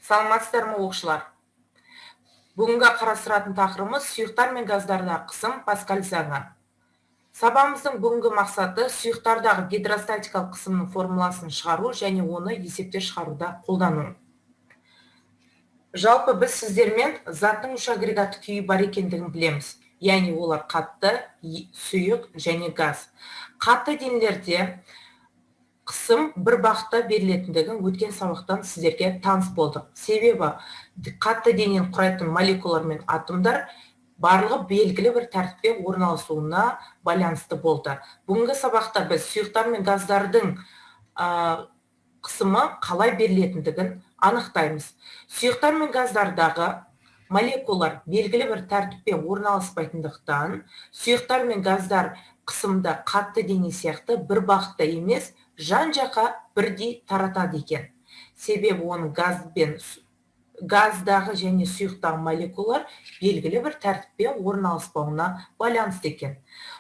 Саламатсыздар ма оқушылар? Бүгінгі қарастыратын тақырыбымыз сұйықтар мен газдардағы қысым Паскаль заңы. Сабағымыздың бүгінгі мақсаты сұйықтардағы гидростатикалық қысымның формуласын шығару және оны есепте шығаруда қолдану. Жалпы біз сіздермен заттың үш агрегатты күйі бар екендігін білеміз. Яғни олар қатты, сұйық және газ. Қатты денелерде қысым бір бағытта берілетіндігін өткен сабақтан сіздерге таныс болдық. Себебі қатты денені құрайтын молекулалар мен атомдар барлығы белгілі бір тәртіппен орналасуына байланысты болды. Бүгінгі сабақта біз сұйықтар мен газдардың қысымы қалай берілетіндігін анықтаймыз. Сұйықтар мен газдардағы молекулалар белгілі бір тәртіппен орналаспайтындықтан, сұйықтар мен газдар қысымда қатты дене сияқты бір бағытта емес, жан-жаққа бірдей таратады екен. Себебі оның газдағы және сұйықтағы молекулалар белгілі бір тәртіппен орналаспауына байланысты екен.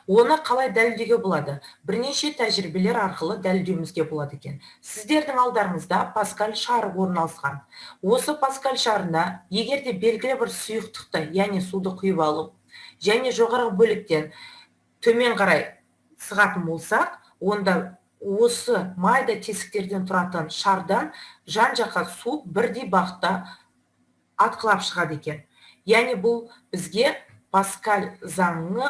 Оны қалай дәлелдеуге болады? Бірнеше тәжірибелер арқылы дәлелдеуімізге болады екен. Сіздердің алдарыңызда Паскаль шары орналасқан. Осы Паскаль шарына егерде белгілі бір сұйықтықты, яғни суды құйып алып, және жоғарғы бөліктен төмен қарай сығатын болсақ, онда осы майда тесіктерден тұратын шардан жан-жаққа су бірдей бағытта атқылап шығады екен. Яғни бұл бізге Паскаль заңы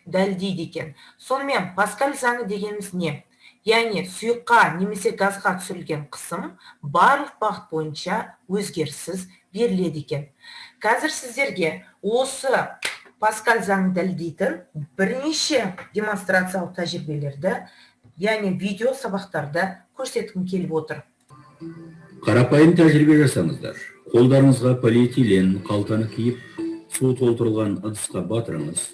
дәлелдейді екен. Сонымен Паскаль заңы дегеніміз не? Яғни сұйыққа немесе газға түсірілген қысым барлық бағыт бойынша өзгеріссіз беріледі екен. Қазір сіздерге осы Паскаль заңын дәлелдейтін бірнеше демонстрациялық тәжірибелерді, яғни видео сабақтарды көрсеткім келіп отыр. Қарапайым тәжірибе жасаңыздар. Қолдарыңызға полиэтилен қалтаны киіп, су толтырылған ыдысқа батырыңыз.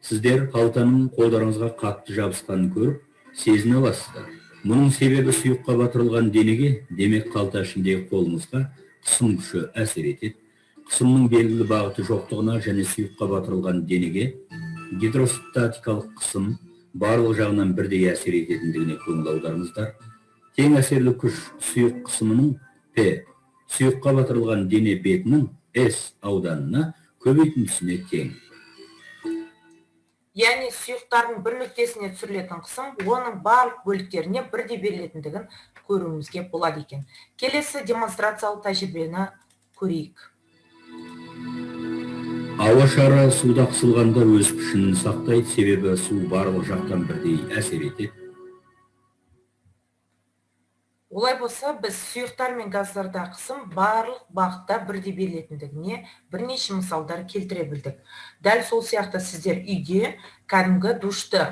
Сіздер қалтаның қолдарыңызға қатты жабысқанын көріп, сезіне аласыздар. Мұның себебі сұйыққа батырылған денеге, демек қалта ішіндегі қолыңызға қысым күші әсер етеді. Қысымның белгілі бағыты жоқтығына және сұйыққа батырылған денеге гидростатикалық қысым барлық жағынан бірдей әсер ететіндігіне көңіл аударыңыздар. Тең әсерлі күш сұйық қысымының P, сұйыққа батырылған дене бетінің S ауданына көбейтіндісіне тең. Яғни сұйықтардың бір нүктесіне түсірілетін қысым оның барлық бөліктеріне бірдей берілетіндігін көруімізге болады екен. Келесі демонстрациялық тәжірибені көрейік. Ауа шары суда қысылғанда өз күшін сақтайды, себебі су барлық жақтан бірдей әсер етеді. Олай болса, біз сұйықтар мен газдарда қысым барлық бағытта бірдей берілетіндігіне бірнеше мысалдар келтіре білдік. Дәл сол сияқты сіздер үйде кәдімгі душты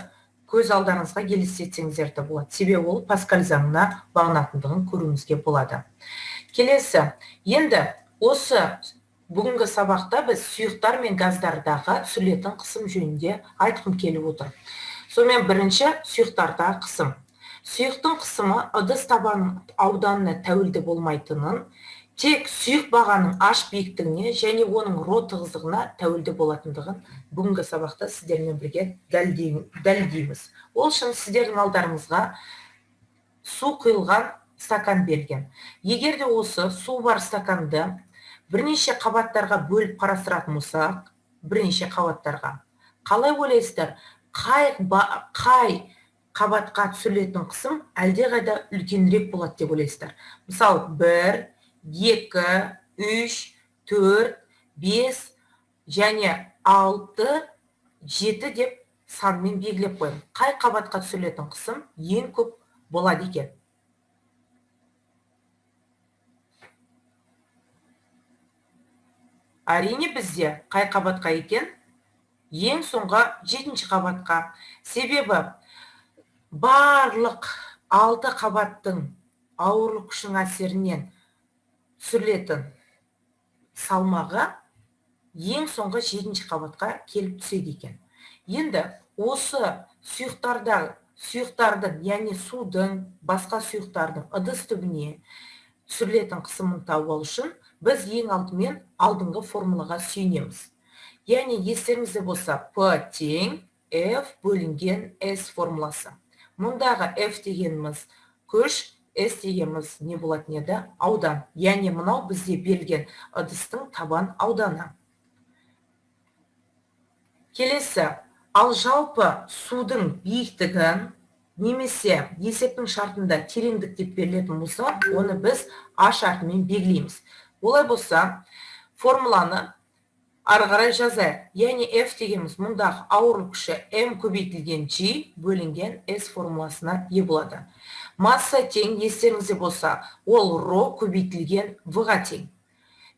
көз алдарыңызға елестетсеңіздер де болады. Себебі ол Паскаль заңына бағынатындығын көруімізге болады. Келесі, енді осы бүгінгі сабақта біз сұйықтар мен газдардағы түсірілетін қысым жөнінде айтқым келіп отыр. Сонымен бірінші сұйықтардағы қысым. Сұйықтың қысымы ыдыс табанының ауданына тәуелді болмайтынын, тек сұйық бағаның аш биіктігіне және оның ро тығыздығына тәуелді болатындығын бүгінгі сабақта сіздермен бірге дәлелдейміз. Ол үшін сіздердің алдарыңызға су құйылған стакан берген. Егер де осы су бар стаканды бірнеше қабаттарға бөліп қарастыратын болсақ, бірнеше қабаттарға, қалай ойлайсыздар, қай қабатқа түсірілетін қысым әлдеқайда үлкенірек болады деп ойлайсыздар? Мысалы, 1, 2, 3, 4, 5 және 6, 7 деп санмен белгілеп қойым. Қай қабатқа түсірілетін қысым ең көп болады екен? Әрине бізде қай қабатқа екен? Ең соңғы 7-ші қабатқа. Себебі барлық 6 қабаттың ауырлық күшінің әсерінен түсірілетін салмағы ең соңғы 7-ші қабатқа келіп түседі екен. Енді осы сұйықтардың, яғни судың, басқа сұйықтардың ыдыс түбіне түсірілетін қысымын тауып алу үшін біз ең алдымен алдыңғы формулаға сүйенеміз. Яғни естеріңізде болса, P тең F бөлінген S формуласы. Мұндағы F дегеніміз күш, S дегеніміз не болатын еді? Аудан. Яғни мынау бізде берілген ыдыстың табан ауданы. Келесі, ал жалпы судың биіктігін немесе есептің шартында тереңдік деп берілетін болса, оны біз А шартымен белгілейміз. Олай болса, формуланы ары қарай жазайық. Яғни F дегеніміз мұндағы ауырлық күші M көбейтілген G бөлінген S формуласына ие болады. Масса тең, естеріңізде болса, ол ρ көбейтілген V-ға тең.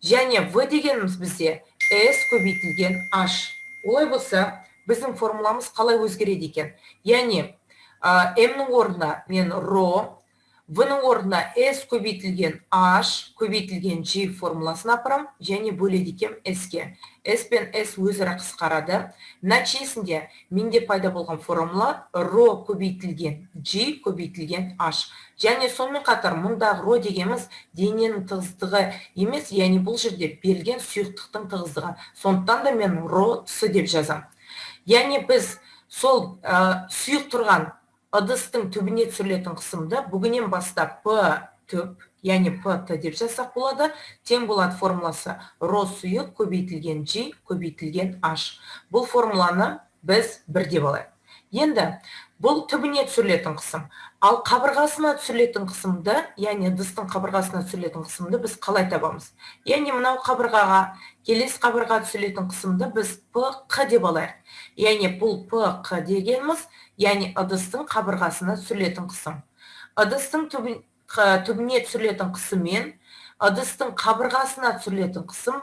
Және V дегеніміз бізде S көбейтілген H. Олай болса, біздің формуламыз қалай өзгереді екен? Яғни M-нің орнына мен ρ, V-нің орнына S көбейтілген H көбейтілген G формуласын апарам, және бөледі екем S-ке. S пен S өзара қысқарады. Нәтижесінде менде пайда болған формула ρ көбейтілген G көбейтілген H. Және сонымен қатар мұндағы ρ дегеніміз дененің тығыздығы емес, яғни бұл жерде берілген сұйықтықтың тығыздығы. Сондықтан да мен ρ с деп жазам. Яғни біз сол сұйық тұрған ыдыстың түбіне түсірілетін қысымды бүгіннен бастап P түп, яғни P деп жазсақ болады, тең болады формуласы ρ сұйық көбейтілген G көбейтілген H. Бұл формуланы біз бір деп алайық. Енді бұл түбіне түсірілетін қысым. Ал қабырғасына түсірілетін қысымды, яғни ыдыстың қабырғасына түсірілетін қысымды біз қалай табамыз? Яғни мынау қабырғаға, келесі қабырғаға түсірілетін қысымды біз PQ деп алайық. Яғни бұл PQ дегеніміз, яғни ыдыстың қабырғасына түсірілетін қысым. Ыдыстың түбіне түсірілетін қысым мен ыдыстың қабырғасына түсірілетін қысым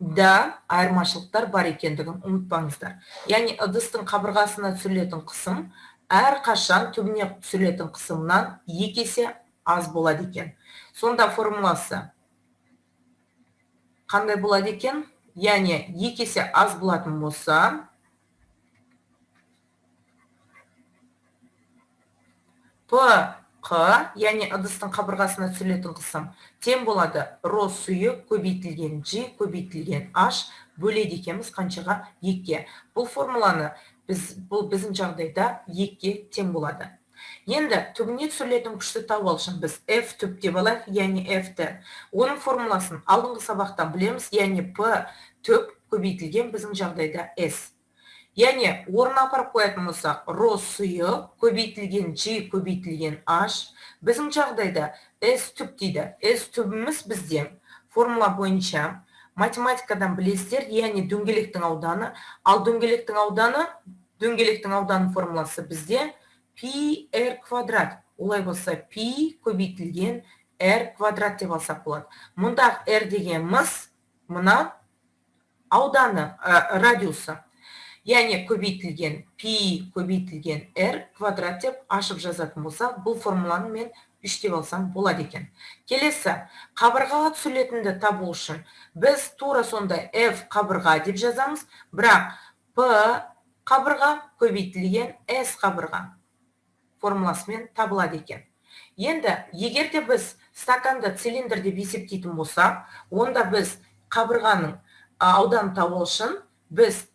да айырмашылықтар бар екендігін ұмытпаңыздар. Яғни ыдыстың қабырғасына түсірілетін қысым әрқашан түбіне түсірілетін қысымнан 2 есе аз болады екен. Сонда формуласы қандай болады екен? Яғни 2 есе аз болатын болса, PQ, яғни ыдыстың қабырғасына түсірілетін қысым, тең болады ρ сұйық көбейтілген G көбейтілген H бөледі екенбіз қаншаға? 2-ке. Бұл формуланы біздің жағдайда 2-ке тең болады. Енді түбіне түсірілетін күшті табу үшін біз F түп деп алайық, яғни F-ті. Оның формуласын алдыңғы сабақтан білеміз, яғни P түп көбейтілген біздің жағдайда S. Яғни орнына апарып қоятын болсақ, ρ сұйық көбейтілген G көбейтілген H. Біздің жағдайда S түп дейді. S түбіміз бізде формула бойынша математикадан білесіздер, яғни дөңгелектің ауданы. Ал дөңгелектің ауданы формуласы бізде πr квадрат. Олай болса, π көбейтілген r квадрат деп алсақ болады. Мұндағы r дегеніміз мына ауданы, радиусы. Яғни көбейтілген π көбейтілген r квадрат деп ашып жазатын болса, бұл формуланы мен 3 деп алсам болады екен. Келесі, қабырғаға түсірілетінді табу үшін біз тура сондай F қабырға деп жазамыз, бірақ P қабырға көбейтілген S қабырға формуласымен табылады екен. Енді, егер де біз стаканды цилиндр деп есептейтін болсақ, онда біз қабырғаның ауданын табу үшін біз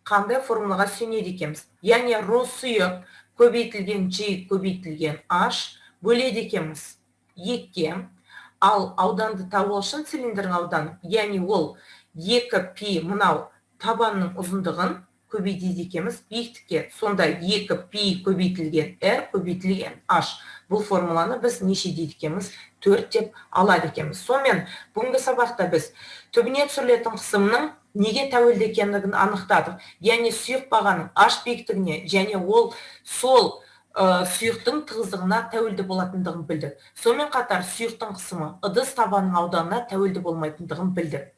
қандай формулаға сүйенеді екенбіз? Яғни ρ сұйық көбейтілген G көбейтілген H бөледі екенбіз 2-ке. Ал ауданды табу үшін цилиндрдің ауданы, яғни ол 2π мынау табанның ұзындығын көбейтеді екенбіз биіктікке. Сонда 2π көбейтілген r көбейтілген H. Бұл формуланы біз неше дейді екенбіз? 4 деп алады екенбіз. Сонымен бүгінгі сабақта біз түбіне түсірілетін қысымның неге тәуелді екендігін анықтадық. Яғни сұйық бағаның H биіктігіне және ол сол сұйықтың тығыздығына тәуелді болатындығын білдік. Сонымен қатар сұйықтың қысымы ыдыс табанының ауданына тәуелді болмайтындығын білдік.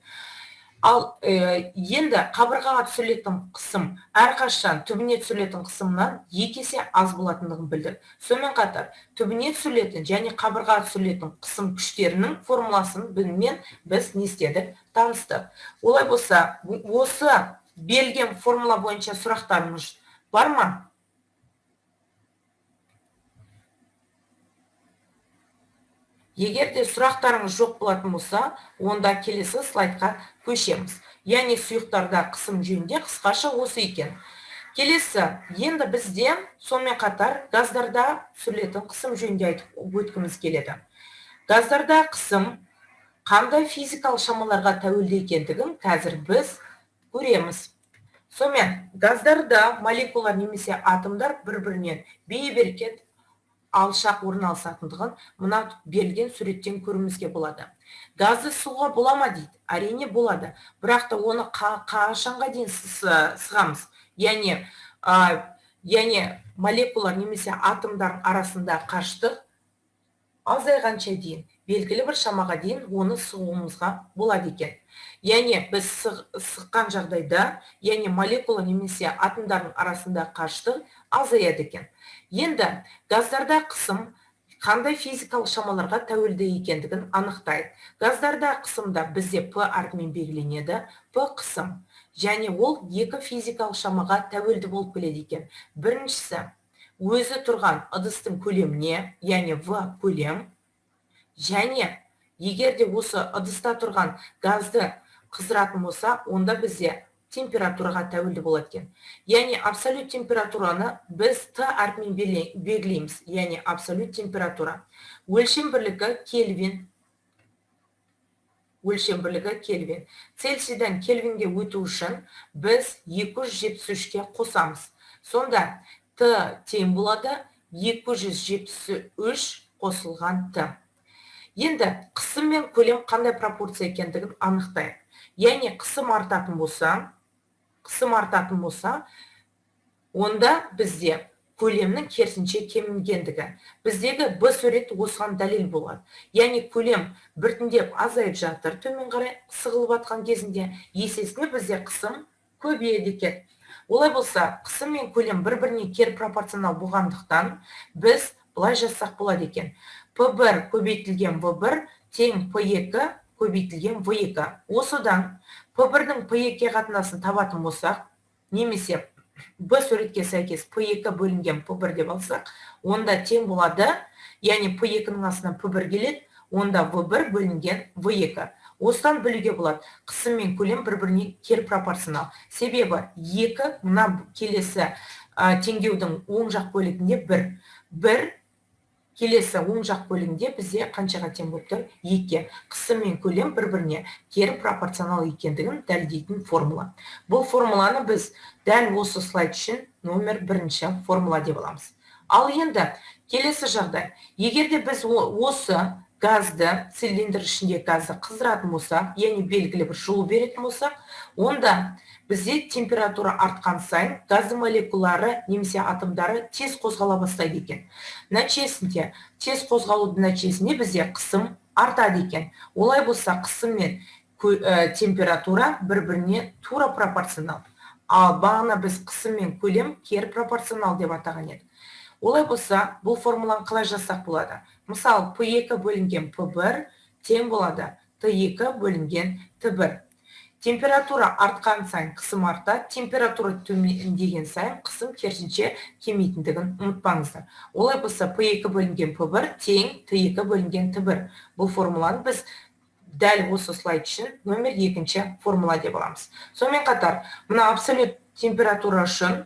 Ал енді қабырғаға түсірілетін қысым әрқашан түбіне түсірілетін қысымнан 2 есе аз болатындығын білдік. Сонымен қатар түбіне түсірілетін және қабырғаға түсірілетін қысым күштерінің формуласын біз не істедік? Таныстық. Олай болса, осы берілген формула бойынша сұрақтарыңыз бар ма? Егер де сұрақтарыңыз жоқ болатын болса, онда келесі слайдқа көшеміз. Яғни сұйықтарда қысым жөнінде қысқаша осы екен. Келесі, енді бізде сонымен қатар газдарда түсірілетін қысым жөнінде айтып өткіміз келеді. Газдарда қысым қандай физикалық шамаларға тәуелді екендігін қазір біз көреміз. Сонымен, газдарда молекулалар немесе атомдар бір-бірінен бейберекет алшақ орналасатындығын мына берілген суреттен көруімізге болады. Газды суға бола ма дейді? Әрине болады. Бірақ та оны қашанға дейін сығамыз? Яғни молекулалар немесе атомдар арасында қашықтық азайғанша дейін, белгілі бір шамаға дейін оны сығуымызға болады екен. Яғни біз сыққан жағдайда, яғни молекула немесе атомдардың арасында қашықтық азаяды екен. Енді газдарда қысым қандай физикалық шамаларға тәуелді екендігін анықтайды. Газдарда қысымда бізде П әрпімен белгіленеді. П қысым. Және ол екі физикалық шамаға тәуелді болып келеді екен. Біріншісі, өзі тұрған ыдыстың көлеміне, яғни В көлем. Және егер де осы ыдыста тұрған газды қыздыратын болса, онда бізде температураға тәуелді болады екен. Яғни абсолют температураны біз Т әрпімен белгілейміз. Яғни абсолют температура. Өлшем бірлігі Кельвин. Цельсийдан Кельвинге өту үшін біз 273-ке қосамыз. Сонда Т тең болады 273 қосылған Т. Енді қысым мен көлем қандай пропорция екендігін анықтайық. Яғни қысым артатын болса, онда бізде көлемнің керісінше кемігендігі. Біздегі Б суреті осыған дәлел болады. Яғни көлем біртіндеп азайып жатыр, төмен қарай сығылып атқан кезінде, есесіне бізде қысым көбейеді екен. Олай болса, қысым мен көлем бір-біріне кері пропорционал болғандықтан біз былай жазсақ болады екен. P1 көбейтілген V1 тең P2 көбейтілген V2. Осыдан P1-дің P2-ге қатынасын табатын болсақ, немесе Б суретке сәйкес P2 бөлінген P1 деп алсақ, онда тең болады, яғни P2-ның астына P1 келеді, онда V1 бөлінген V2. Осыдан білуге болады, қысым мен көлем бір-біріне кері пропорционал. Себебі 2 мына келесі теңдеудің оң жақ бөлігінде 1 келесі оң жақ бөлігінде бізде қаншаға тең болып тұр? 2. Қысым мен көлем бір-біріне кері пропорционал екендігін дәлелдейтін формула. Бұл формуланы біз дәл осы слайд үшін номер 1 формула деп аламыз. Ал енді келесі жағдай. Егер де біз осы газды, цилиндр ішінде газды қыздыратын болсақ, яғни белгілі бір жылу беретін болсақ, онда бізде температура артқан сайын газды молекулалары немесе атомдары тез қозғала бастайды екен. Нәтижесінде, тез қозғалудың нәтижесінде бізде қысым артады екен. Олай болса, қысым мен температура бір-біріне тура пропорционал. Ал бағана біз қысым мен көлем кері пропорционал деп атаған едік. Олай болса, бұл формуланы қалай жазсақ болады? Мысалы, P2 бөлінген P1 тең болады T2 бөлінген T1. Температура артқан сайын қысым артады, температура төмендеген сайын қысым керісінше кемитіндігін ұмытпаңыздар. Олай болса, P2 бөлінген P1 тең T2 бөлінген T1. Бұл формуланы біз дәл осы слайд үшін номер 2 формула деп аламыз. Сонымен қатар, мына абсолют температура үшін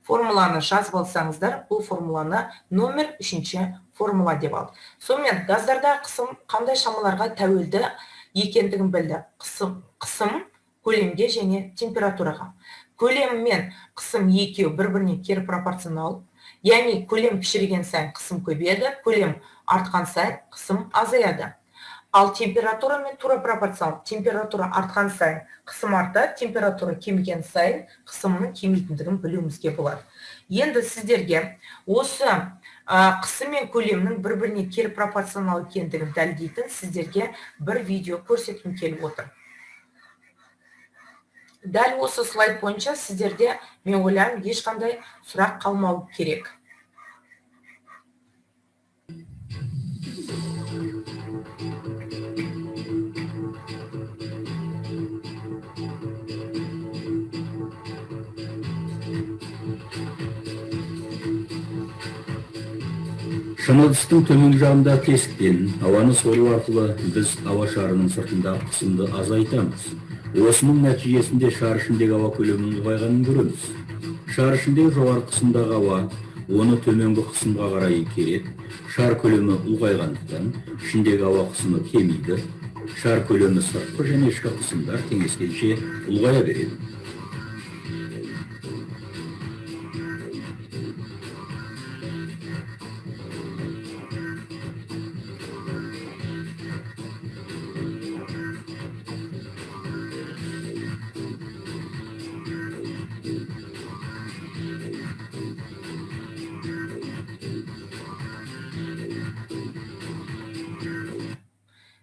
формуланы жазып алсаңыздар, бұл формуланы номер 3 формула деп алды. Сонымен газдарда қысым қандай шамаларға тәуелді екендігін білді. Қысым көлемге және температураға. Көлем мен қысым екеуі бір-біріне кері пропорционал. Яғни көлем кішірейген сайын қысым көбейеді, көлем артқан сайын қысым азаяды. Ал температура мен тура пропорционал. Температура артқан сайын қысым артады, температура кеміген сайын қысымның кемитіндігін білуімізге болады. Енді сіздерге осы қысым мен көлемнің бір-біріне кері пропорционал екендігін дәлелдейтін сіздерге бір видео көрсеткім келіп отыр. Дәл осы слайд бойынша сіздерде, мен ойлаймын, ешқандай сұрақ қалмау керек. Шыны ыдыстың төменгі жағындағы тесіктен ауаны сору арқылы біз ауа шарының сыртындағы қысымды азайтамыз. Осының нәтижесінде шар ішіндегі ауа көлемінің ұлғайғанын көреміз. Шар ішіндегі жоғары қысымдағы ауа оны төменгі қысымға қарай итереді. Шар көлемі ұлғайғандықтан ішіндегі ауа қысымы кемиді. Шар көлемі сыртқы және ішкі қысымдар теңескенше ұлғая береді.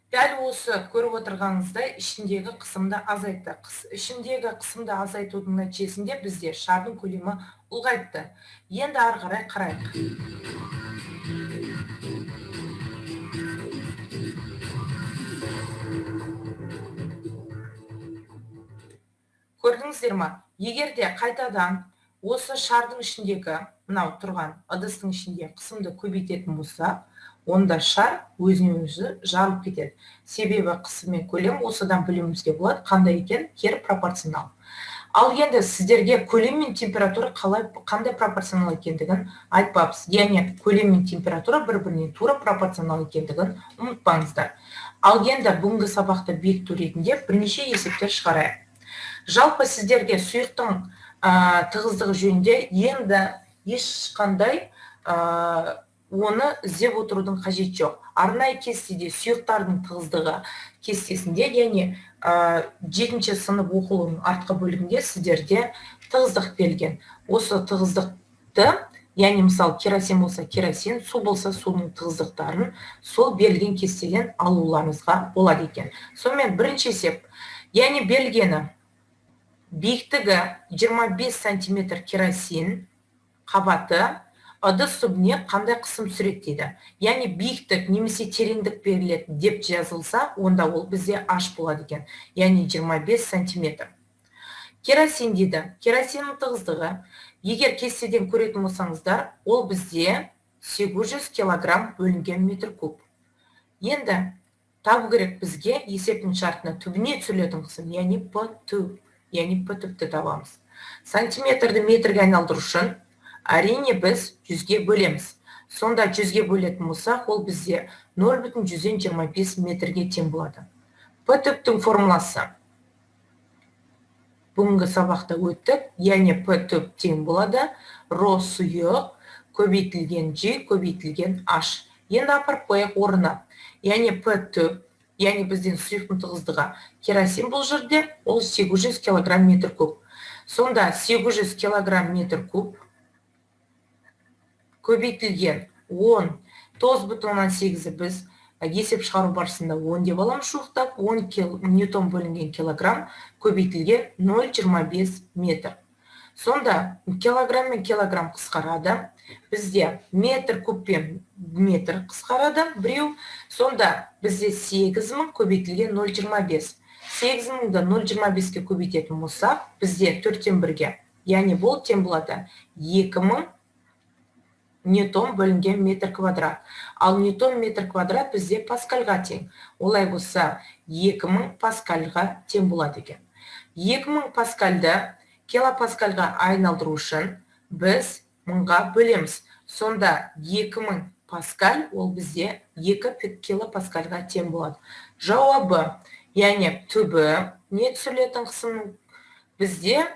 Дәл осы көріп отырғаныңыздай ішіндегі қысымды азайтты. Ішіндегі қысымды азайтудың нәтижесінде бізде шардың көлемі ұлғайтты. Енді ары қарай қарайық. Көрдіңіздер ма? Егер де қайтадан осы шардың ішіндегі мынау тұрған ыдыстың ішінде қысымды көбейтетін болса, онда шар өзінен өзі жарылып кетеді. Себебі қысым мен көлем осыдан білуімізге болады, қандай екен? Кері пропорционал. Ал енді сіздерге көлем мен температура қандай пропорционал екендігін айтпаппыз. Яғни көлем мен температура бір-біріне тура пропорционал екендігін ұмытпаңыздар. Ал енді бүгінгі сабақты бекіту ретінде бірнеше есептер шығарайық. Жалпы сіздерге сұйықтың тығыздығы жөнінде енді ешқандай оны іздеп отырудың қажет жоқ. Арнайы кестеде сұйықтардың тығыздығы кестесінде, яғни 7-ші сынып оқулығының артқы бөлігінде сіздерде тығыздық берілген. Осы тығыздықты, яғни мысалы керосин болса керосин, су болса судың тығыздықтарын сол берілген кестеден алуларыңызға болады екен. Сонымен бірінші есеп, яғни берілгені биіктігі 25 см керосин қабаты ыдыс түбіне қандай қысым түсіреді дейді. Яғни биіктік немесе тереңдік беріледі деп жазылса, онда ол бізде H болады екен. Яғни 25 см. Керосин дейді. Керосиннің тығыздығы, егер кестеден көретін болсаңыздар, ол бізде 800 кг бөлінген метр куб. Енді табу керек бізге есептің шартына түбіне түсірілетін қысым, яғни P2, яғни P2-ті табамыз. Сантиметрді метрге айналдыру үшін әрине біз 100-ге бөлеміз. Сонда 100-ге бөлетін болсақ, ол бізде 0,125 метрге тең болады. P2-тің формуласы бүгінгі сабақта өттік, яғни P2 тең болады ρ сұйық көбейтілген G көбейтілген H. Енді апарып қояйық орнына. Яғни P2, яғни бізден сұйықтың тығыздығы керосин бұл жерде, ол 800 кг метр куб. Сонда 800 кг метр куб көбейтілген 10, 9,8 біз есеп шығару барысында 10 деп аламыз жуықтап, 10 ньютон бөлінген килограмм көбейтілген 0,25 метр. Сонда килограмм мен килограмм қысқарады. Бізде метр кубпен метр қысқарады біреу. Сонда бізде 8000 көбейтілген 0,25. 8000-ді 0,25-ке көбейтетін болсақ, бізде 4-тен 1-ге. Яғни бұл тең болады 2000 ньютон бөлінген метр квадрат. Ал ньютон метр квадрат бізде паскальға тең. Олай болса 2000 паскальға тең болады екен. 2000 паскальды килопаскальға айналдыру үшін біз мыңға бөлеміз. Сонда 2000 паскаль ол бізде 2 килопаскальға тең болады. Жауабы, яғни түбі не түсірілетін қысымның бізде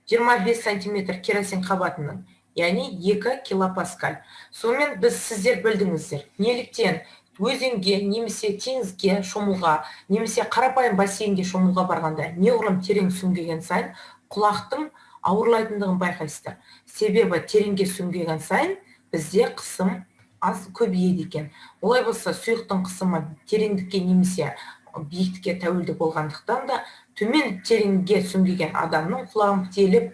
25 см керосин қабатының, яғни 2 килопаскаль. Сонымен біз сіздер білдіңіздер. Неліктен өзенге, немесе теңізге шомылға, немесе қарапайым бассейнге шомылға барғанда неғұрлым терең сүңгіген сайын құлақтың ауырлайтындығын байқайсыздар. Себебі тереңге сүңгіген сайын бізде қысым аз көбейеді екен. Олай болса сұйықтың қысымы тереңдікке немесе биіктікке тәуелді болғандықтан да төмен тереңге сүңгіген адамның құлағын теліп,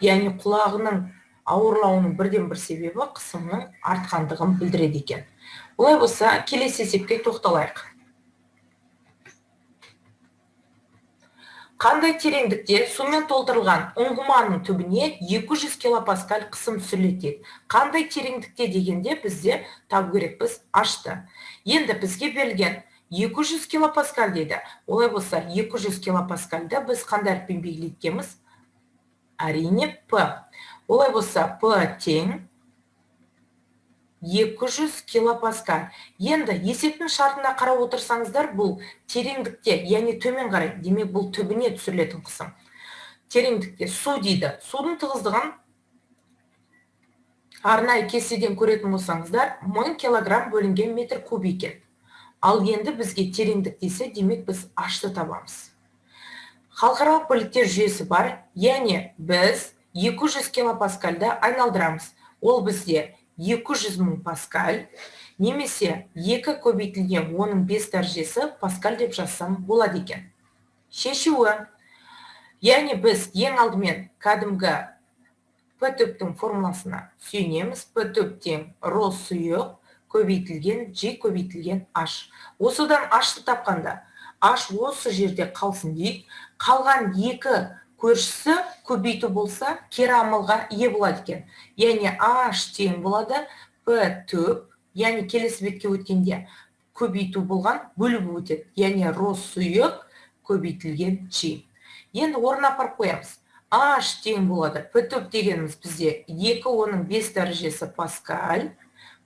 яғни құлағының ауырлауының бірден бір себебі қысымның артқандығын білдіреді екен. Олай болса, келесі есепке тоқталайық. Қандай тереңдікте сумен толтырылған ұңғыманың түбіне 200 килопаскаль қысым түсіріледі. Қандай тереңдікте дегенде бізде табу керекпіз ашты. Енді бізге берілген 200 килопаскаль дейді. Олай болса 200 килопаскальді біз қандай әріппен белгілеткенбіз? Әрине П. Олай болса П тең 200 килопаскаль. Енді есептің шартына қарап отырсаңыздар, бұл тереңдікте, яғни төмен қарай, демек бұл түбіне түсірілетін қысым. Тереңдікте су дейді. Судың тығыздығын арнайы кестеден көретін болсаңыздар, 1000 килограмм бөлінген метр куб екен. Ал енді бізге тереңдік десе, демек біз ашты табамыз. Халықаралық бөліктер жүйесі бар, яғни біз 200 килопаскальды айналдырамыз. Ол бізде 200 мың паскаль, немесе 2 көбейтілген оның 5 дәрежесі паскаль деп жазсам болады екен. Шешуі. Яғни біз ең алдымен кәдімгі П түптің формуласына сүйенеміз. П түп тең ро сұйық көбейтілген G көбейтілген H. Осыдан H'ты тапқанда, H осы жерде қалсын дейік. Қалған екі көршісі көбейту болса, кері амалға ие болады екен. Яғни H тең болады P түп, яғни келесі бетке өткенде көбейту болған бөліп өтеді. Яғни ро сұйық көбейтілген G. Енді орнына апарып қоямыз. H тең болады P түп дегеніміз бізде 2 оның 5 дәрежесі паскаль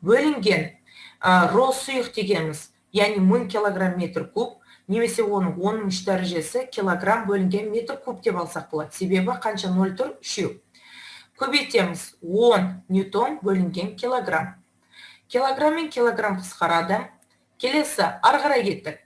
бөлінген ро сұйық дегеніміз, яғни 1000 килограмм метр куб, немесе оның 10 дәрежесі килограмм бөлінген метр куб деп алсақ болады. Себебі қанша 0 тұр? 3. Көбейтеміз 10 ньютон бөлінген килограмм. Килограмм мен килограмм қысқарады. Келесі ары қарай кеттік.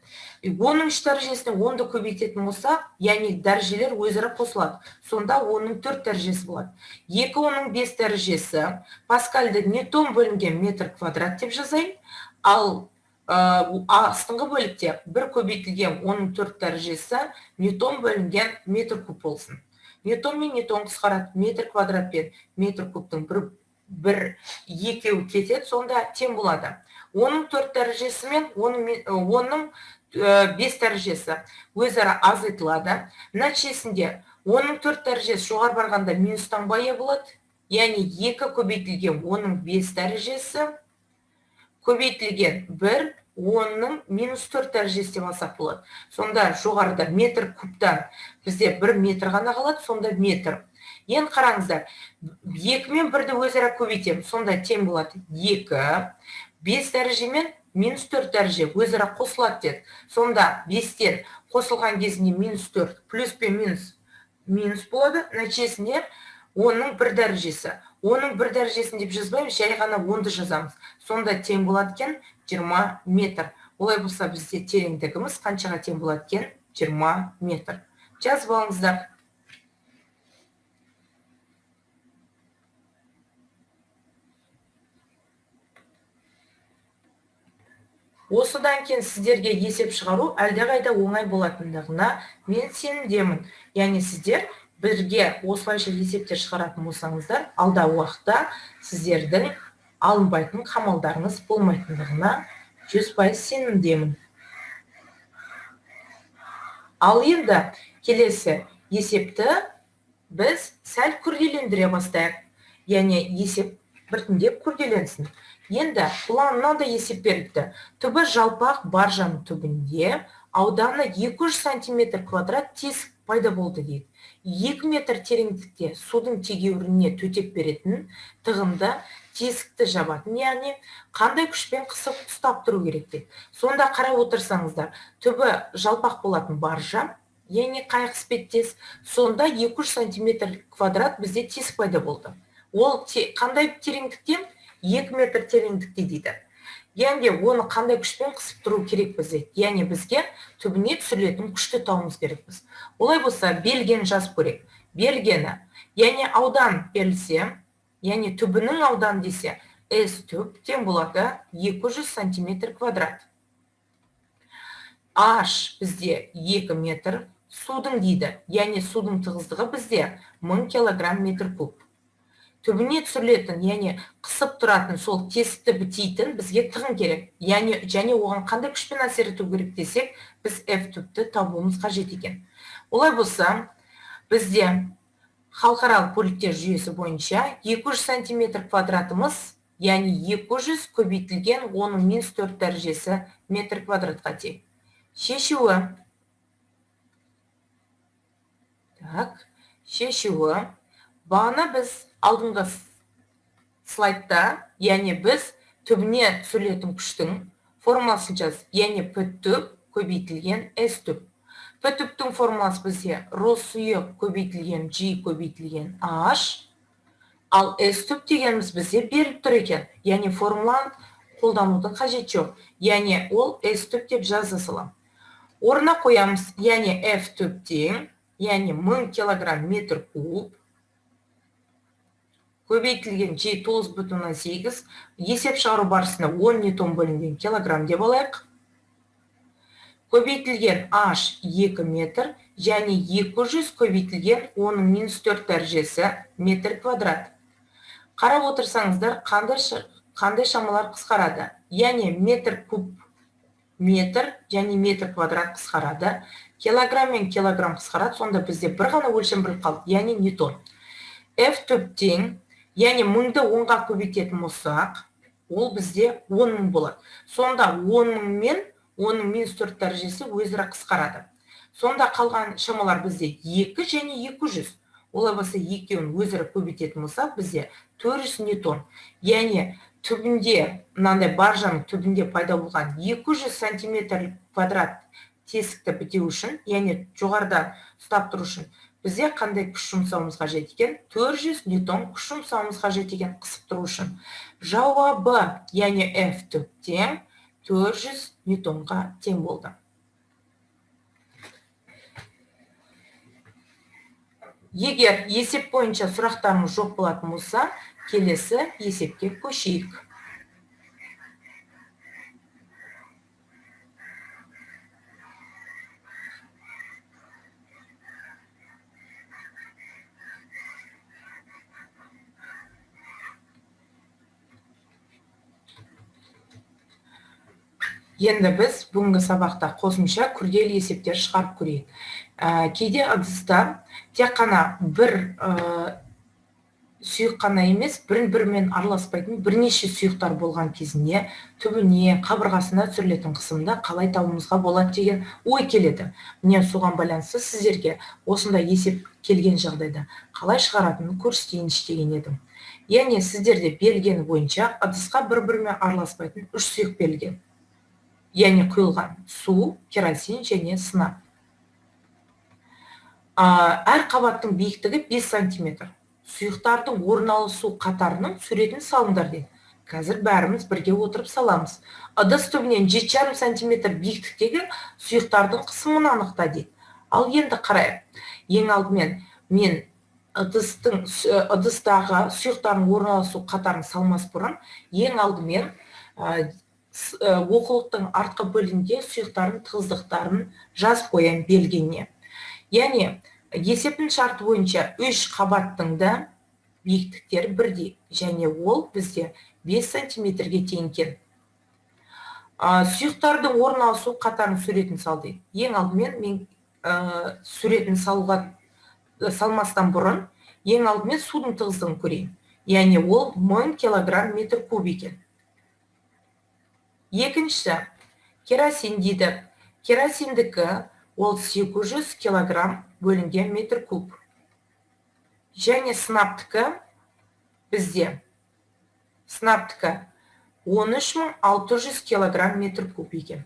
10 дәрежесіне 10-ды көбейтетін болса, яғни дәрежелер өзара қосылады. Сонда 4 дәрежесі болады. 2 оның 5 дәрежесі паскальды ньютон бөлінген метр квадрат деп жазайын. Ал астыңғы бөлікте 1 көбейтілген 4 дәрежесі ньютон бөлінген метр куб болсын. Ньютон мен ньютон қысқарады, метр квадрат пен метр кубтың бір екеуі кетеді, сонда тең болады. 4 дәрежесі мен 5 дәрежесі өзара азайтылады. Нәтижесінде 4 дәрежесі жоғары барғанда минустан бая болады. Яғни 2 көбейтілген 5 дәрежесі көбейтілген 1 -4 дәрежесі деп алсақ болады. Сонда жоғарыда метр кубтан бізде 1 метр ғана қалады, сонда метр. Енді қараңыздар, 2 мен 1-ді өзара көбейтеміз, сонда тең болады 2, 5 дәреже мен -4 дәреже өзара қосылады деді. Сонда 5-тен қосылған кезінде -4 плюс пен минус болады, нәтижесінде 1 дәрежесі. 1 дәрежесін деп жазбаймыз, жай ғана 10-ды жазамыз. Сонда тең болады екен 20 метр. Олай болса бізде тереңдігіміз қаншаға тең болады екен? 20 метр. Жазып алыңыздар. Осыдан кейін сіздерге есеп шығару әлдеқайда оңай болатындығына мен сенімдемін. Яғни сіздер бірге осылайша есептер шығаратын болсаңыздар, алдағы уақытта сіздердің алынбайтын қамалдарыңыз болмайтындығына 100% сенімдемін. Ал енді келесі есепті біз сәл күрделендіре бастайық. Яғни есеп біртіндеп күрделенсін. Енді планына есеп берілді. Түбі жалпақ баржаның түбінде ауданы 200 сантиметр квадрат тесік пайда болды дейді. 2 метр тереңдікте судың тегеурініне төтеп беретін тығынды тесікті жабатын, яғни қандай күшпен қысып ұстап тұру керек дейді. Сонда қарап отырсаңыздар, түбі жалпақ болатын баржа, яғни қайық іспеттес, сонда 200 сантиметр квадрат бізде тесік пайда болды. Ол қандай тереңдіктен? 2 метр тереңдікте дейді. Яғни оны қандай күшпен қысып тұру керек бізде? Яғни бізге түбіне түсірілетін күшті тауымыз керекпіз. Олай болса, берілгенін жазып көрейік. Берілгені, яғни аудан берілсе, яғни түбінің аудан десе, S түп тең болады 200 сантиметр квадрат. H бізде 2 метр, судың дейді, яғни судың тығыздығы бізде 1000 килограмм метр куб. Түбіне түсірілетін, яғни қысып тұратын, сол тесікті бітейтін бізге тығын керек. Яғни және оған қандай күшпен әсер ету керек десек, біз F түпті табуымыз қажет екен. Олай болса, бізде халықаралық бөліктер жүйесі бойынша 200 сантиметр квадратымыз, яғни 200 көбейтілген 10⁻4 дәрежесі метр квадратқа тең. Шешуі. Шешуі. Бағана біз алдыңғы слайдта, яғни біз түбіне түсірілетін күштің формуласын жаз, яғни P түп көбейтілген S түп. P түптің формуласы бізде ρ сұйық көбейтілген G көбейтілген H, ал S түп дегеніміз бізде беріліп тұр екен. Яғни формуланы қолданудың қажет жоқ. Яғни ол S түп деп жаза салам. Орнына қоямыз, яғни F түп тең, яғни 1000 килограмм метр куб көбейтілген G 9,8, есеп шығару барысында 10 ньютон бөлінген килограмм деп алайық. Көбейтілген H 2 метр, және 200 көбейтілген 10⁻4 дәрежесі метр квадрат. Қарап отырсаңыздар, қандай шамалар қысқарады? Яғни метр куб метр, және метр квадрат қысқарады. Килограмм мен килограмм қысқарады, сонда бізде бір ғана өлшем біліп қалды, яғни ньютон. F түп тең, яғни 1000-ды 10-ға көбейтетін болсақ, ол бізде 10.000 болады. Сонда 10.000 мен 10⁻4 дәрежесі өзара қысқарады. Сонда қалған шамалар бізде 2 және 200. Олай болса екеуін өзара көбейтетін болсақ, бізде 400 ньютон. Яғни түбінде, мынандай баржаның түбінде пайда болған 200 сантиметр квадрат тесікті бітеу үшін, яғни жоғарыдан ұстап тұру үшін, бізде қандай күш жұмсауымыз қажет екен? 400 ньютон күш жұмсауымыз қажет екен қысып тұру үшін. Жауабы, яғни F түп тең 400 ньютонға тең болды. Егер есеп бойынша сұрақтарыңыз жоқ болатын болса, келесі есепке көшейік. Енді біз бүгінгі сабақта қосымша күрделі есептер шығарып көрейік. Кейде ыдыста тек қана бір сұйық қана емес, бірін-бірімен араласпайтын бірнеше сұйықтар болған кезінде түбіне, қабырғасына түсірілетін қысымды қалай табуымызға болады деген ой келеді. Міне соған байланысты сіздерге осындай есеп келген жағдайда қалай шығаратынын көрсетейінші деген едім. Яғни сіздерде берілгені бойынша ыдысқа бір-бірімен араласпайтын 3 сұйық берілген. Яғни құйылған су, керосин және сынап. Әр қабаттың биіктігі 5 сантиметр. Сұйықтардың орналасу қатарының суретін салыңдар дейді. Қазір бәріміз бірге отырып саламыз. Ыдыс түбінен 7,5 сантиметр биіктіктегі сұйықтардың қысымын анықта дейді. Ал енді қарайық. Ең алдымен мен ыдыстағы сұйықтардың орналасу қатарын салмас бұрын, ең алдымен оқулықтың артқы бөлігінде сұйықтардың тығыздықтарын жазып қоям белгеніне. Яғни есептің шарты бойынша 3 қабаттың да биіктіктері бірдей, және ол бізде 5 сантиметрге тең екен. Сұйықтардың орналасу қатарының суретін салды. Ең алдымен мен суретін салмастан бұрын, ең алдымен судың тығыздығын көрейін. Яғни ол 1000 килограмм метр куб екен. Екіншісі, керосин дейді. Керосиндікі ол 800 килограмм бөлінген метр куб. Және сынаптікі бізде 13600 килограмм метр куб екен.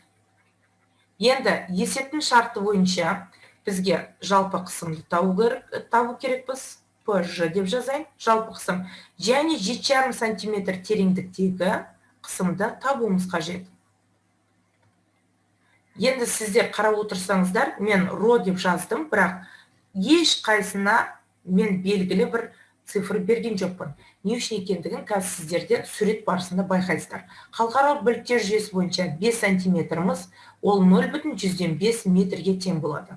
Енді есептің шарты бойынша бізге жалпы қысымды табу керекпіз. PG деп жазайын, жалпы қысым. Және 7,5 сантиметр тереңдіктегі қысымды табуымыз қажет. Енді сіздер қарап отырсаңыздар, мен ρ деп жаздым, бірақ еш қайсына мен белгілі бір цифр берген жоқпын. Не үшін екендігін қазір сіздерден сурет барысында байқайсыздар. Халықаралық бөліктер жүйесі бойынша 5 сантиметріміз ол 0,5 метрге тең болады.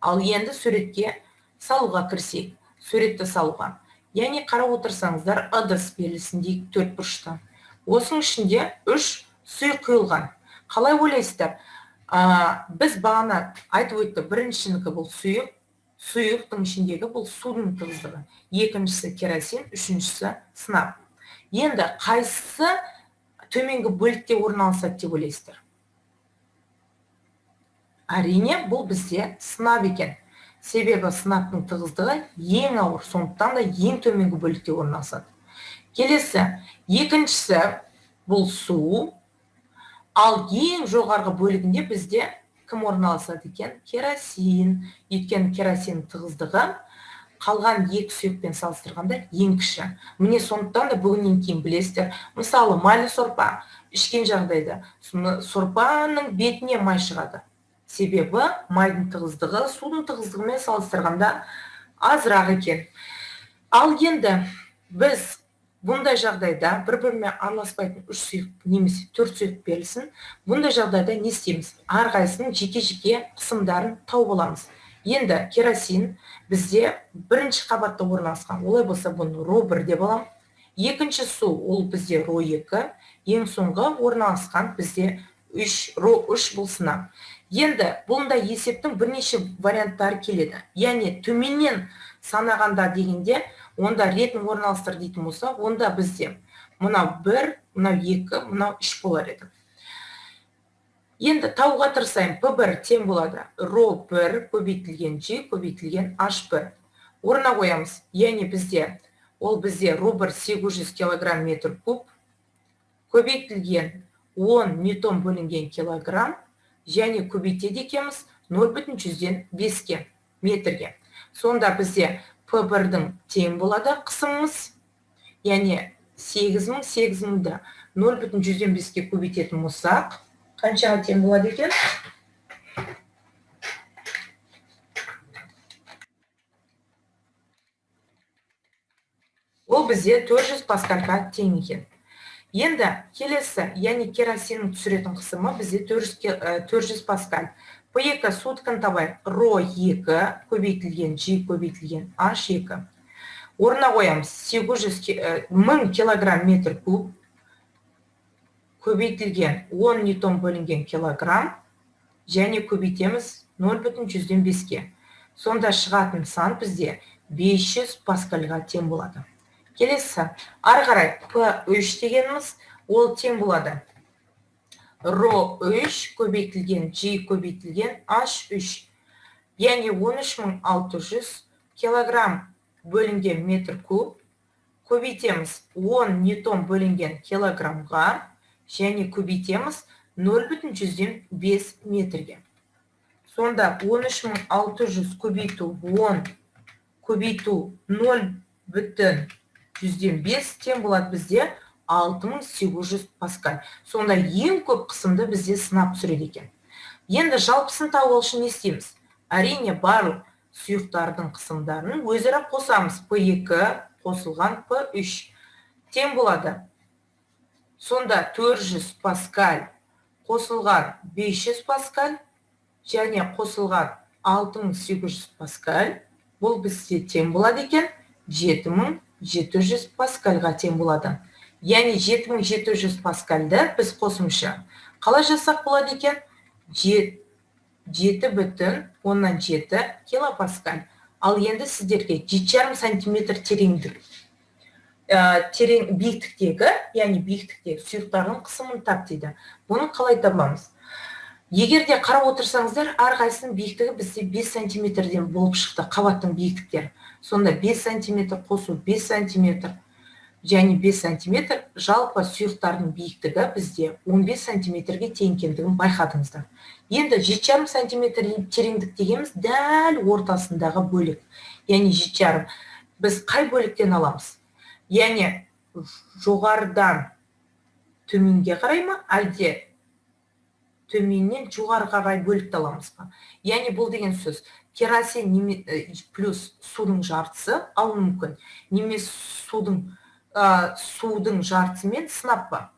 Ал енді суретке салуға кірсек, суретті салуға. Яғни қарап отырсаңыздар, ыдыс белгісіндей 4 бұрышты. Осының ішінде 3 сұйық құйылған. Қалай ойлайсыздар? Біз бағана айтып өттік, біріншінікі бұл сұйық, сұйықтың ішіндегі бұл судың тығыздығы, екіншісі керосин, үшіншісі сынап. Енді қайсысы төменгі бөлікте орналасады деп ойлайсыздар? Әрине, бұл бізде сынап екен. Себебі сынаптың тығыздығы ең ауыр, сондықтан да ең төменгі бөлікте орналасады. Келесі, екіншісі бұл су, ал ең жоғарғы бөлігінде бізде кім орналасады екен? Керосин. Өйткені керосин тығыздығы қалған екі сұйықпен салыстырғанда ең кіші. Міне сондықтан да бүгіннен кейін білесіздер, мысалы майлы сорпа ішкен жағдайда сорпаның бетіне май шығады. Себебі майдың тығыздығы судың тығыздығымен салыстырғанда азырақ екен. Ал енді біз бұндай жағдайда бір-бірімен араласпайтын үш сұйық немесе төрт сұйық берілсін. Бұндай жағдайда не істейміз? Әрқайсының жеке-жеке қысымдарын тауып аламыз. Енді керосин бізде бірінші қабатта орналасқан. Олай болса бұны ро1 деп аламын. Екінші су ол бізде ро2, ең соңғы орналасқан бізде ро3 бұл сынап. Енді бұнда есептің бірнеше варианттары келеді. Яғни төменнен санағанда дегенде, онда ретін орналастыр дейтін болса, онда бізде мынау 1, мынау 2, мынау 3 болар еді. Енді тауға тырысайын, P1 тең болады ро1 көбейтілген G көбейтілген H1. Орнына қоямыз. Яғни бізде ро1 800 кг метр куб көбейтілген 10 ньютон бөлінген килограмм және көбейтеді екенбіз 0,5-ке метрге. Сонда бізде P1-дің тең болады қысымымыз, яғни 8000-8000-ді 0,5-ке көбейтетін болсақ, қаншаға тең болады екен? Ол бізде 400 паскальға тең екен. Енді келесі, яғни керосиннің түсіретін қысымы бізде 400 паскаль. P2 судкін табайық. ро2 көбейтілген G көбейтілген H2. Орнына қоямыз 1000 килограмм метр куб көбейтілген 10 ньютон бөлінген килограмм және көбейтеміз 0,5-ке. Сонда шығатын сан бізде 500 паскальға тең болады. Келесі, ары қарай P3 дегеніміз ол тең болады ро3 көбейтілген G көбейтілген H3. Яғни 13600 килограмм бөлінген метр куб көбейтеміз 10 ньютон бөлінген килограммға және көбейтеміз 0,5 метрге. Сонда 13600 көбейту 10 көбейту 0,5 тең болады бізде 6800 паскаль. Сонда ең көп қысымды бізде сынап түсіреді екен. Енді жалпысын тауып үшін не істейміз? Әрине барлық сұйықтардың қысымдарын өзара қосамыз. P2 қосылған P3 тең болады. Сонда 400 паскаль қосылған 500 паскаль және қосылған 6800 паскаль бұл бізде тең болады екен 7700 паскальға тең болады. Яғни 7700 паскальді біз қосымша қалай жасақ болады екен? 7,7 килопаскаль. Ал енді сіздерге 7,5 сантиметр биіктіктегі, яғни биіктіктегі сұйықтардың қысымын тап дейді. Бұны қалай табамыз? Егер де қарап отырсаңыздар, әрқайсының биіктігі бізде 5 сантиметрден болып шықты, қабаттың биіктіктері. Сонда 5 сантиметр қосу 5 сантиметр және 5 сантиметр жалпы сұйықтардың биіктігі бізде 15 сантиметрге тең екендігін байқадыңыздар. Енді 7,5 сантиметр тереңдік дегеніміз дәл ортасындағы бөлік. Яғни 7,5. Біз қай бөліктен аламыз? Яғни жоғарыдан төменге қарай ма, әлде төменнен жоғарыға қарай бөлікті аламыз ба? Яғни бұл деген сөз керосин плюс судың жартысы алу мүмкін. Немесе судың жартысымен сынап па?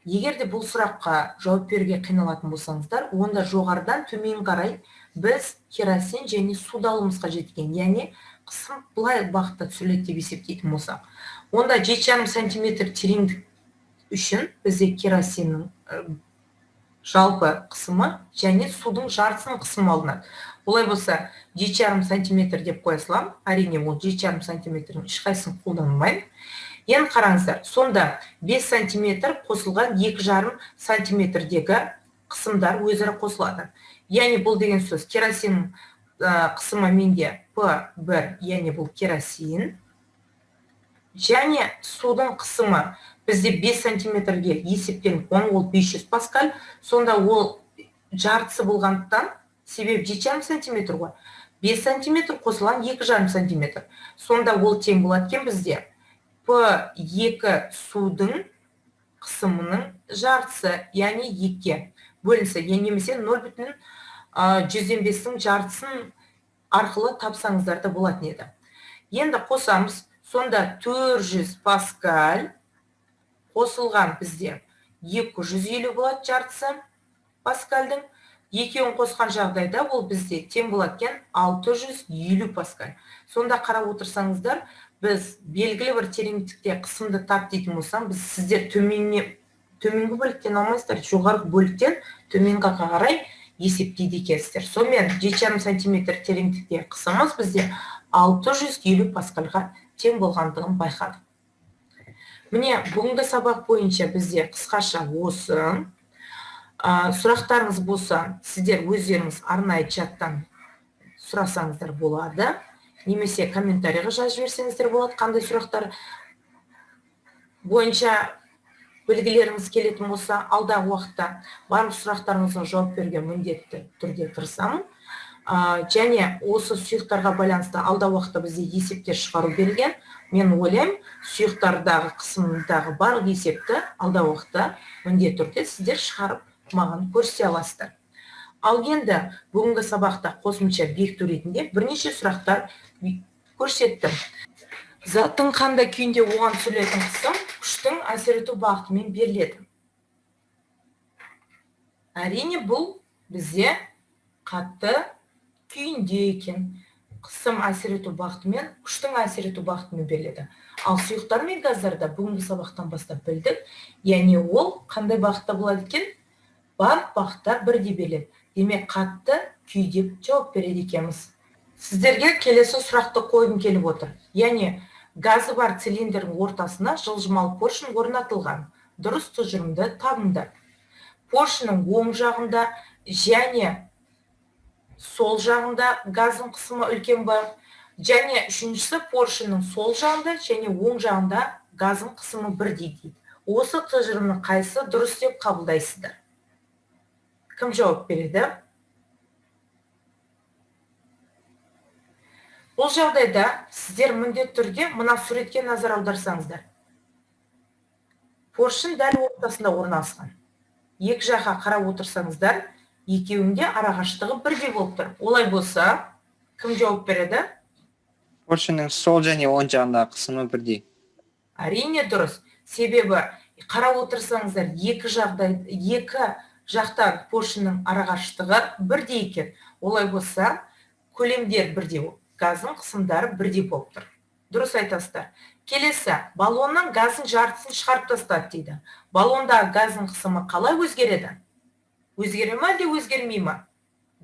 Егер де бұл сұраққа жауап беруге қиналатын болсаңыздар, онда жоғарыдан төмен қарай біз керосин және суды алуымызға жеткен. Яғни қысым бұлай бағытта түсіріледі деп есептейтін болсақ. Онда 7,5 сантиметр тереңдік үшін бізде керосиннің жалпы қысымы және судың жартысының қысымы алынады. Олай болса 7,5 сантиметр деп қоя салам. Әрине ол 7,5 сантиметрдің ешқайсысын қолданылмаймын. Енді қараңыздар, сонда 5 сантиметр қосылған 2,5 сантиметрдегі қысымдар өзара қосылады. Яғни бұл деген сөз керосин қысымы менде P1, яғни бұл керосин. Және судың қысымы бізде 5 сантиметрге есептеліп, ол 500 паскаль. Сонда ол жартысы болғандықтан, себебі 7,5 сантиметр ғой. 5 сантиметр қосылған 2,5 сантиметр. Сонда ол тең болады екен бізде. P2 судың қысымының жартысы, яғни 2 бөлінсе, немесе 0,105-дің жартысын арқылы тапсаңыздар да болатын еді. Енді қосамыз, сонда 400 паскаль қосылған бізде 250 болады жартысы паскальдың. Екеуін қосқан жағдайда ол бізде тең болады екен 650 паскаль. Сонда қарап отырсаңыздар, біз белгілі бір тереңдікте қысымды тап дейтін болсам, біз сіздер төменгі бөліктен алмайсыздар, жоғарғы бөліктен төменгі қарай есептейді екенсіздер. Сонымен 7,5 сантиметр тереңдікте қысымыз бізде 650 паскальға тең болғандығын байқадық. Міне, бүгінгі сабақ бойынша бізде қысқаша осы. Сұрақтарыңыз болса, сіздер өздеріңіз арнайы чаттан сұрасаңыздар болады. Немесе комментарийға жазып жіберсеңіздер болады, қандай сұрақтар бойынша білгілеріңіз келетін болса, алдағы уақытта барлық сұрақтарыңызға жауап беруге міндетті түрде тырысамын. Және осы сұйықтарға байланысты алдағы уақытта бізде есептер шығару берілген. Мен ойлаймын, сұйықтардағы қысымдағы барлық есепті алдағы уақытта міндетті түрде сіздер шығарып маған көрсете аласыздар. Ал енді бүгінгі сабақта қосымша бекіту ретінде бірнеше сұрақтар көрсеттім. Заттың қандай күйінде оған түсірілетін қысым күштің әсер ету бағытымен беріледі. Әрине бұл бізде қатты күйінде екен. Қысым әсер ету бағытымен, күштің әсер ету бағытымен беріледі. Ал сұйықтар мен газдарда бүгінгі сабақтан бастап білдік. Яғни ол қандай бағытта болады екен? Барлық бағыттар бірдей беріледі. Демек қатты күй деп жауап береді екенбіз. Сіздерге келесі сұрақты қойғым келіп отыр. Яғни газы бар цилиндрдің ортасына жылжымалы поршень орнатылған. Дұрыс тұжырымды табыңдар. Поршеннің оң жағында және сол жағында газдың қысымы үлкен бар. Және үшіншісі поршеннің сол жағында және оң жағында газдың қысымы бірдей дейді. Осы тұжырымның қайсысы дұрыс деп қабылдайсыздар? Кім жауап береді? Бұл жағдайда сіздер міндетті түрде мына суретке назар аударсаңыздар. Поршень дәл ортасында орналасқан. Екі жаққа қарап отырсаңыздар, екеуінде арақашықтығы бірдей болып тұр. Олай болса, кім жауап береді? Поршеннің сол және оң жағындағы қысымы бірдей. Әрине дұрыс. Себебі қарап отырсаңыздар, екі жақтан поршеннің арақашықтығы бірдей екен. Олай болса, көлемдер бірдей, газдың қысымдары бірдей болып тұр. Дұрыс айтасыздар. Келесі, баллоннан газдың жартысын шығарып тастады дейді. Баллондағы газдың қысымы қалай өзгереді? Өзгере ме, әлде өзгермей ме?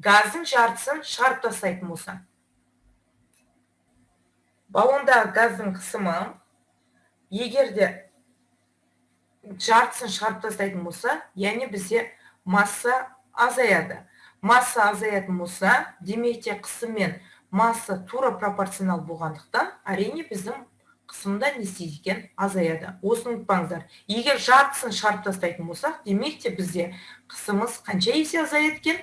Газдың жартысын шығарып тастайтын болса. Баллондағы газдың қысымы, егерде жартысын шығарып тастайтын болса, яғни бізде масса азаяды. Масса азаятын болса, демекте қысым мен масса тура пропорционал болғандықтан, әрине біздің қысымда не істейді екен? Азаяды. Осыны ұмытпаңыздар. Егер жартысын шығарып тастайтын болсақ, демекте бізде қысымыз қанша есе азаяды екен?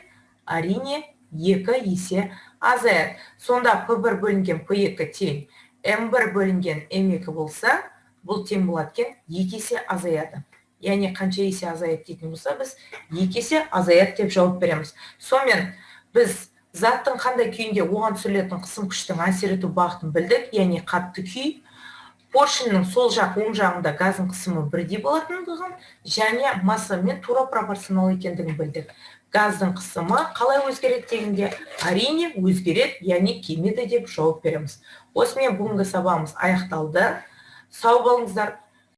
Әрине 2 есе азаяды. Сонда P1 бөлінген P2 тең M1 бөлінген M2 болса, бұл тең болады екен 2 есе азаяды. Яғни қанша есе азаяды дейтін болса, біз 2 есе азаяды деп жауап береміз. Сонымен біз заттың қандай күйінде оған түсірілетін қысым күштің әсер ету бағытын білдік, яғни қатты күй. Поршеннің сол жақ оң жағында газдың қысымы бірдей болатындығын және массамен тура пропорционал екендігін білдік. Газдың қысымы қалай өзгереді дегенде, әрине өзгереді, яғни кемеді деп жауап береміз. Осымен бүгінгі сабағымыз аяқталды. Сау болыңыздар.